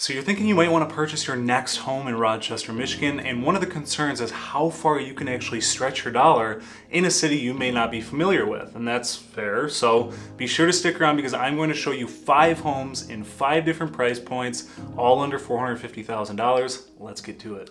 So you're thinking you might want to purchase your next home in Rochester, Michigan, and one of the concerns is how far you can actually stretch your dollar in a city you may not be familiar with, and that's fair. So be sure to stick around because I'm going to show you 5 homes in 5 different price points, all under $450,000. Let's get to it.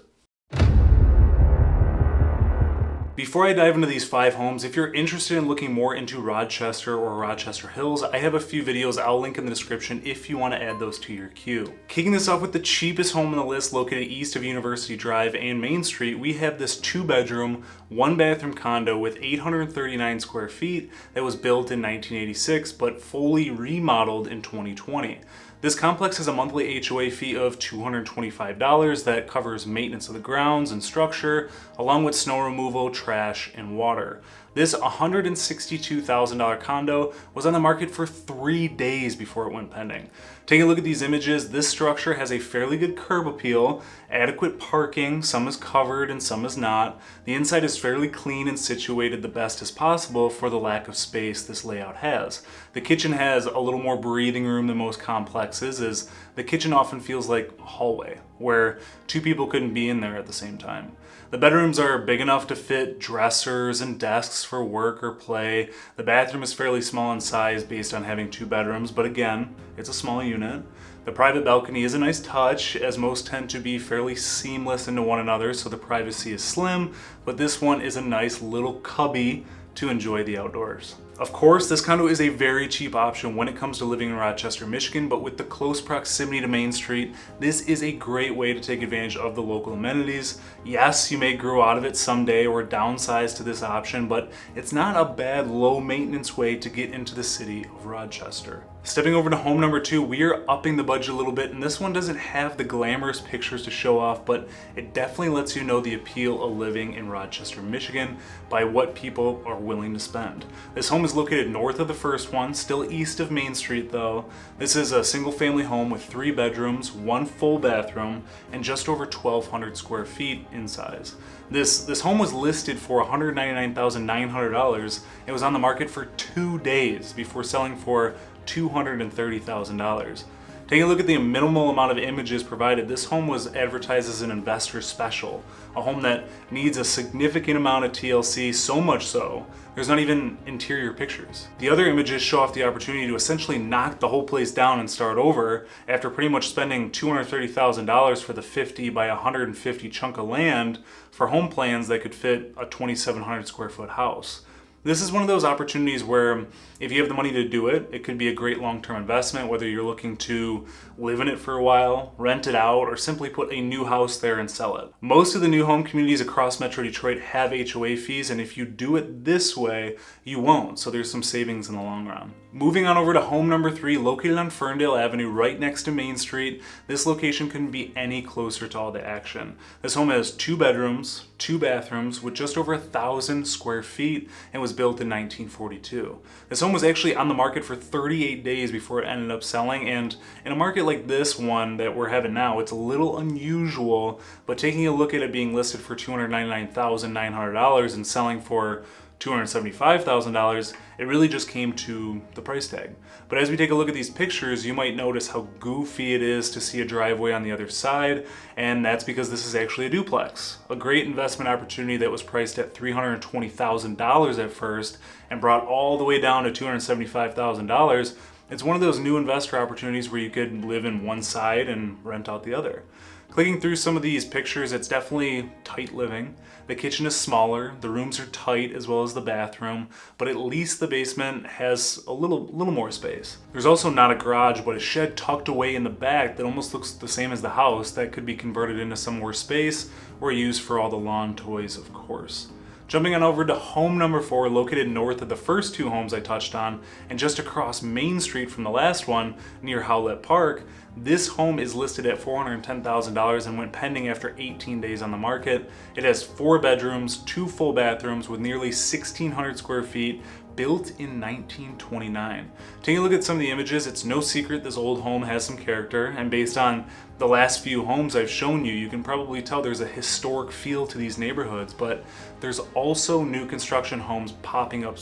Before I dive into these 5 homes, if you're interested in looking more into Rochester or Rochester Hills, I have a few videos I'll link in the description if you want to add those to your queue. Kicking this off with the cheapest home on the list located east of University Drive and Main Street, we have this 2-bedroom, 1-bathroom condo with 839 square feet that was built in 1986 but fully remodeled in 2020. This complex has a monthly HOA fee of $225 that covers maintenance of the grounds and structure, along with snow removal, trash, and water. This $162,000 condo was on the market for 3 days before it went pending. Taking a look at these images, this structure has a fairly good curb appeal, adequate parking, some is covered and some is not. The inside is fairly clean and situated the best as possible for the lack of space this layout has. The kitchen has a little more breathing room than most complexes, as the kitchen often feels like a hallway, where 2 people couldn't be in there at the same time. The bedrooms are big enough to fit dressers and desks for work or play. The bathroom is fairly small in size based on having 2 bedrooms, but again, it's a small unit. The private balcony is a nice touch, as most tend to be fairly seamless into one another, so the privacy is slim, but this one is a nice little cubby to enjoy the outdoors. Of course, this condo is a very cheap option when it comes to living in Rochester, Michigan, but with the close proximity to Main Street, this is a great way to take advantage of the local amenities. Yes, you may grow out of it someday or downsize to this option, but it's not a bad low maintenance way to get into the city of Rochester. Stepping over to home number 2, we are upping the budget a little bit, and this one doesn't have the glamorous pictures to show off, but it definitely lets you know the appeal of living in Rochester, Michigan by what people are willing to spend. This home is located north of the first one, still east of Main Street though. This is a single family home with 3 bedrooms, 1 full bathroom, and just over 1,200 square feet in size. This home was listed for $199,900. It was on the market for 2 days before selling for $230,000. Taking a look at the minimal amount of images provided, this home was advertised as an investor special, a home that needs a significant amount of TLC, so much so, there's not even interior pictures. The other images show off the opportunity to essentially knock the whole place down and start over after pretty much spending $230,000 for the 50 by 150 chunk of land for home plans that could fit a 2,700 square foot house. This is one of those opportunities where if you have the money to do it, it could be a great long-term investment, whether you're looking to live in it for a while, rent it out, or simply put a new house there and sell it. Most of the new home communities across Metro Detroit have HOA fees, and if you do it this way, you won't, so there's some savings in the long run. Moving on over to home number 3, located on Ferndale Avenue, right next to Main Street. This location couldn't be any closer to all the action. This home has 2 bedrooms, 2 bathrooms, with just over 1,000 square feet, and was built in 1942. This home was actually on the market for 38 days before it ended up selling, and in a market like this one that we're having now, it's a little unusual, but taking a look at it being listed for $299,900 and selling for $275,000, it really just came to the price tag. But as we take a look at these pictures, you might notice how goofy it is to see a driveway on the other side, and that's because this is actually a duplex. A great investment opportunity that was priced at $320,000 at first and brought all the way down to $275,000. It's one of those new investor opportunities where you could live in one side and rent out the other. Clicking through some of these pictures, it's definitely tight living. The kitchen is smaller, the rooms are tight as well as the bathroom, but at least the basement has a little more space. There's also not a garage, but a shed tucked away in the back that almost looks the same as the house that could be converted into some more space or used for all the lawn toys, of course. Jumping on over to home number 4, located north of the first 2 homes I touched on, and just across Main Street from the last one, near Howlett Park, this home is listed at $410,000 and went pending after 18 days on the market. It has 4 bedrooms, 2 full bathrooms with nearly 1,600 square feet, built in 1929. Taking a look at some of the images, it's no secret this old home has some character, and based on the last few homes I've shown you, you can probably tell there's a historic feel to these neighborhoods, but there's also new construction homes popping up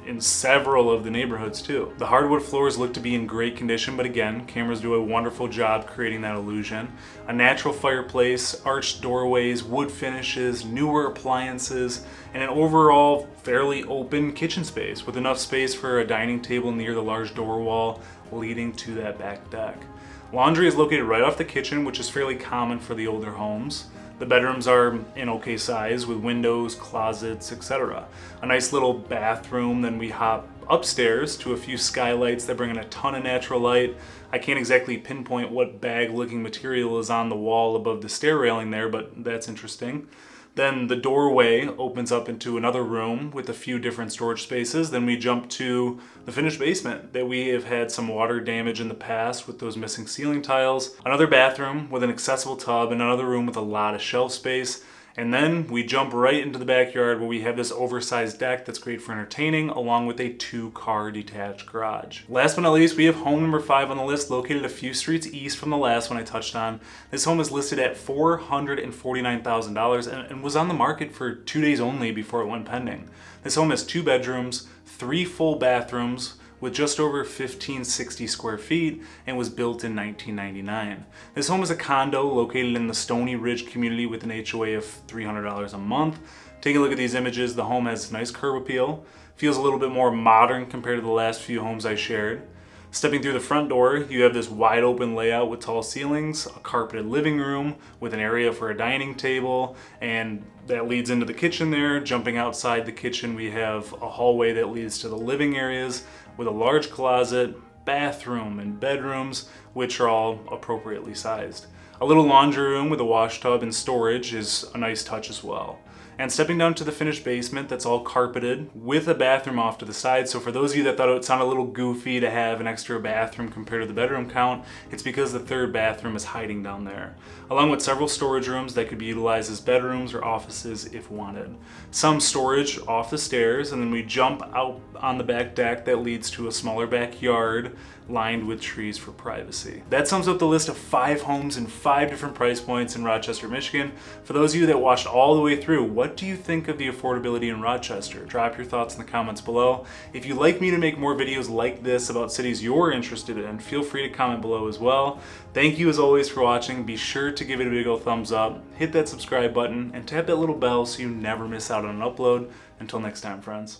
in several of the neighborhoods too. The hardwood floors look to be in great condition, but again, cameras do a wonderful job creating that illusion. A natural fireplace, arched doorways, wood finishes, newer appliances, and an overall fairly open kitchen space with enough space for a dining table near the large door wall leading to that back deck. Laundry is located right off the kitchen, which is fairly common for the older homes. The bedrooms are in okay size with windows, closets, etc. A nice little bathroom, then we hop upstairs to a few skylights that bring in a ton of natural light. I can't exactly pinpoint what bag looking material is on the wall above the stair railing there, but that's interesting. Then the doorway opens up into another room with a few different storage spaces. Then we jump to the finished basement that we have had some water damage in the past with those missing ceiling tiles. Another bathroom with an accessible tub and another room with a lot of shelf space. And then we jump right into the backyard where we have this oversized deck that's great for entertaining, along with a 2-car detached garage. Last but not least, we have home number 5 on the list, located a few streets east from the last one I touched on. This home is listed at $449,000 and was on the market for 2 days only before it went pending. This home has 2 bedrooms, 3 full bathrooms, with just over 1,560 square feet and was built in 1999. This home is a condo located in the Stony Ridge community with an HOA of $300 a month. Taking a look at these images, the home has nice curb appeal, feels a little bit more modern compared to the last few homes I shared. Stepping through the front door, you have this wide open layout with tall ceilings, a carpeted living room with an area for a dining table, and that leads into the kitchen there. Jumping outside the kitchen, we have a hallway that leads to the living areas with a large closet, bathroom, and bedrooms, which are all appropriately sized. A little laundry room with a wash tub and storage is a nice touch as well. And stepping down to the finished basement that's all carpeted with a bathroom off to the side. So for those of you that thought it sounded a little goofy to have an extra bathroom compared to the bedroom count, it's because the 3rd bathroom is hiding down there, along with several storage rooms that could be utilized as bedrooms or offices if wanted. Some storage off the stairs, and then we jump out on the back deck that leads to a smaller backyard lined with trees for privacy. That sums up the list of 5 homes in 5 different price points in Rochester, Michigan. For those of you that watched all the way through, what do you think of the affordability in Rochester? Drop your thoughts in the comments below. If you'd like me to make more videos like this about cities you're interested in, feel free to comment below as well. Thank you as always for watching. Be sure to give it a big old thumbs up, hit that subscribe button, and tap that little bell so you never miss out on an upload. Until next time, friends.